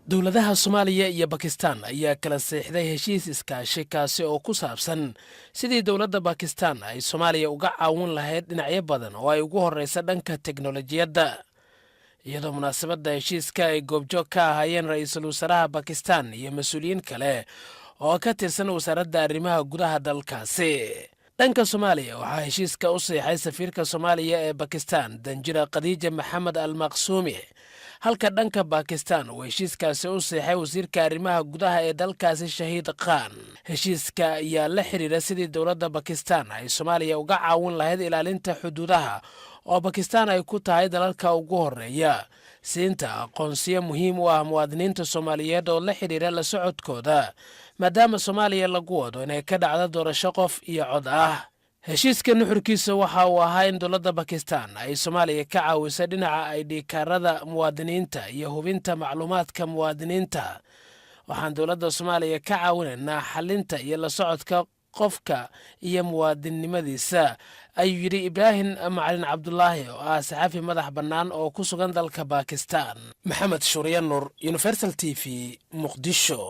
dowladaha Soomaaliya iyo Pakistan ayaa kala saxiixday heshiis iskaashi kaasi oo ku saabsan sidii dowladda Pakistan ay Soomaaliya uga caawin lahayd dhinacyo badan oo ay ugu horeysa dhanka teknolojiyadda iyadoo munaasabadda heshiiska ay goobjoog ka ahaayeen ra'iisul wasaaraha Pakistan iyo mas'uuliyiin kale oo ka tirsan wasaaradda arrimaha gudaha dalkaasi. dhanka Soomaaliya waxaa heshiiska u saxiixay safiirka Soomaaliya ee Pakistan Danjira Khadija Maxamed Al-Maqsuumi halka dhanka Pakistan uu heshiiskaasi u saxiixay wasiirka arrimaha gudaha ee dalkaasi Shahiid Khan. heshiiska ayaa la xiriira sidii dowladda Pakistan ay Soomaaliya uga caawin lahayd ilaalinta xuduudaha oo Pakistan ay ku tahay dalalka ugu horeeya siinta aqoonsiyo muhiim u ah muwaadiniinta Soomaaliyeed oo la xiriira la socodkooda maadaama Soomaaliya lagu wado inay ka dhacdo doorasho qof iyo cod ah. heshiiska nuxurkiisa waxa uu ahaa in dowladda Pakistan ay Soomaaliya ka caawiso dhinaca ID kaarada muwaadiniinta iyo hubinta macluumaadka muwaadiniinta. waxaan dowladda Soomaaliya ka caawinaynaa xalinta iyo la socodka qofka iyo muwaadinnimadiisa ayuu yidhi Ibraahim Macalin Cabdullaahi oo ah saxafi madax bannaan oo ku sugan dalka Pakistan. Maxamed Shuriyan Nur, Universal TV, Muqdisho.